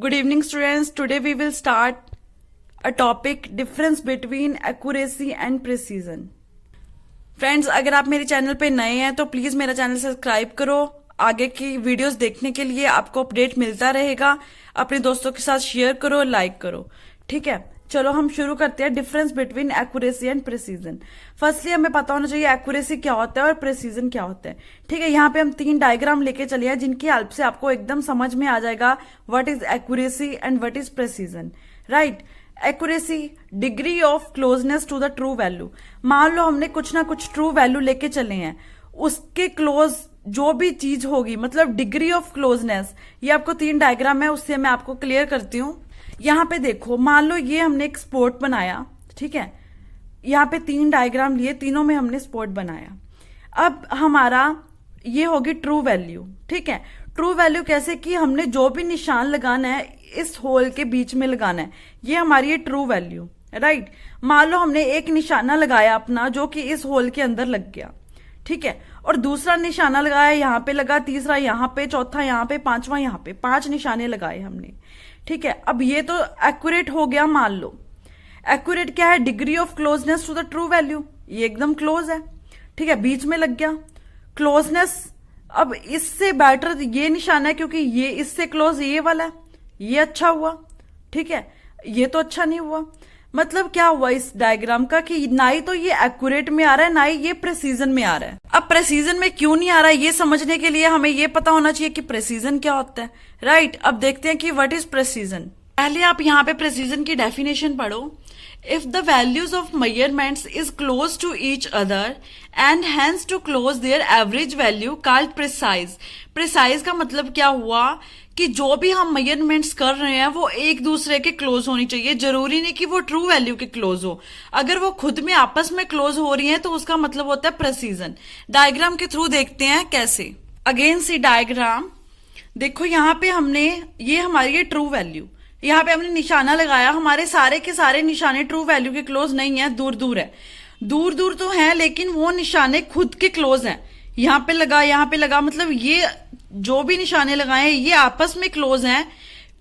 Good evening, students. Today we will start a topic difference between accuracy and precision. Friends, अगर आप मेरे channel पे नए हैं तो प्लीज मेरा चैनल सब्सक्राइब करो। आगे की वीडियोस देखने के लिए आपको अपडेट मिलता रहेगा। अपने दोस्तों के साथ शेयर करो, लाइक करो। ठीक है, चलो हम शुरू करते हैं। Difference between accuracy and precision. Firstly हमें पता होना चाहिए एक्यूरेसी क्या होता है और प्रिसीजन क्या होता है। ठीक है, यहाँ पे हम 3 डायग्राम लेके चले हैं जिनकी हेल्प से आपको एकदम समझ में आ जाएगा what is accuracy and what is precision. Right, accuracy degree of closeness to the true value. मान लो हमने कुछ ना कुछ ट्रू वैल्यू लेके चले हैं, उसके क्लोज जो भी चीज होगी, मतलब डिग्री ऑफ क्लोजनेस। ये आपको 3 डायग्राम है, उससे मैं आपको क्लियर करती हूँ। यहाँ पे देखो, मान लो ये हमने एक स्पॉट बनाया। ठीक है, यहाँ पे 3 डायग्राम लिए, तीनों में हमने स्पॉट बनाया। अब हमारा ये होगी ट्रू वैल्यू। ठीक है, ट्रू वैल्यू कैसे कि हमने जो भी निशान लगाना है इस होल के बीच में लगाना है, ये हमारी है ट्रू वैल्यू। राइट, मान लो हमने एक निशाना लगाया अपना जो कि इस होल के अंदर लग गया। ठीक है, और दूसरा निशाना लगाया, यहाँ पे लगा, तीसरा यहाँ पे, चौथा यहाँ पे, पांचवा यहाँ पे, 5 निशाने लगाए हमने। ठीक है, अब ये तो एक्यूरेट हो गया। मान लो एक्यूरेट क्या है, degree of closeness to the true value. ये एकदम क्लोज है। ठीक है, बीच में लग गया क्लोजनेस। अब इससे बेटर ये निशाना है क्योंकि ये इससे क्लोज ये वाला है, ये अच्छा हुआ। ठीक है, ये तो अच्छा नहीं हुआ। मतलब क्या हुआ इस डायग्राम का कि ना ही तो ये एक्यूरेट में आ रहा है, ना ही ये प्रेसीजन में आ रहा है। अब प्रेसीजन में क्यों नहीं आ रहा है, ये समझने के लिए हमें ये पता होना चाहिए कि प्रेसीजन क्या होता है। राइट, अब देखते हैं कि व्हाट इज प्रेसीजन। पहले आप यहाँ पे प्रेसीजन की डेफिनेशन पढ़ो। If the values of measurements is close to each other and hence to close their average value called precise। precise का मतलब क्या हुआ कि जो भी हम मेजरमेंट्स कर रहे हैं वो एक दूसरे के क्लोज होनी चाहिए। जरूरी नहीं कि वो ट्रू वैल्यू के क्लोज हो, अगर वो खुद में आपस में क्लोज हो रही है तो उसका मतलब होता है प्रेसीजन। डायग्राम के थ्रू देखते हैं कैसे। Again C diagram. देखो यहाँ पे हमने, ये हमारी है ट्रू वैल्यू, यहाँ पे हमने निशाना लगाया। हमारे सारे के सारे निशाने ट्रू वैल्यू के क्लोज नहीं है, दूर दूर है। दूर दूर तो है लेकिन वो निशाने खुद के क्लोज हैं। यहाँ पे लगा, यहाँ पे लगा, मतलब ये जो भी निशाने लगाए ये आपस में क्लोज हैं,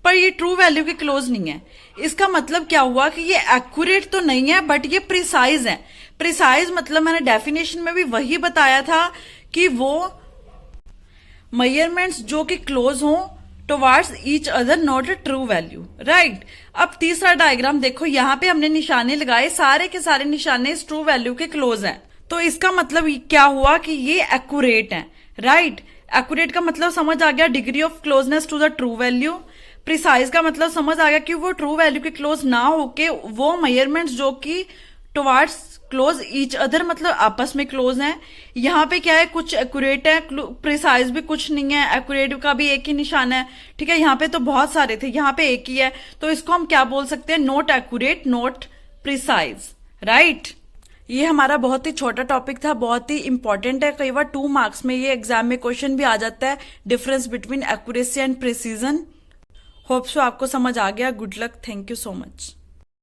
पर ये ट्रू वैल्यू के क्लोज नहीं है। इसका मतलब क्या हुआ कि ये एक्यूरेट तो नहीं है बट ये प्रिसाइज है। प्रिसाइज मतलब मैंने डेफिनेशन में भी वही बताया था कि वो मेजरमेंट्स जो कि क्लोज हों towards each other, not a true value. Right, अब तीसरा डायग्राम देखो, यहाँ पे हमने निशाने लगाए, सारे के सारे निशाने इस ट्रू वैल्यू के क्लोज हैं। तो इसका मतलब क्या हुआ कि ये एक्यूरेट है। राइट, एक्यूरेट का मतलब समझ आ गया, degree of closeness to the true value. Precise का मतलब समझ आ गया कि वो ट्रू वैल्यू के क्लोज ना होके वो मेजरमेंट्स जो कि टुवर्ड्स क्लोज ईच अदर, मतलब आपस में क्लोज हैं। यहाँ पे क्या है, कुछ एक्यूरेट है, प्रिसाइज भी कुछ नहीं है, एक्यूरेट का भी एक ही निशान है। ठीक है, यहाँ पे तो बहुत सारे थे, यहाँ पे एक ही है, तो इसको हम क्या बोल सकते हैं, not accurate, not precise. Right, ये हमारा बहुत ही छोटा टॉपिक था, बहुत ही इंपॉर्टेंट है। कई बार 2 मार्क्स में ये एग्जाम में क्वेश्चन भी आ जाता है, difference between accuracy and precision. Hope so आपको समझ आ गया। Good luck, thank you so much.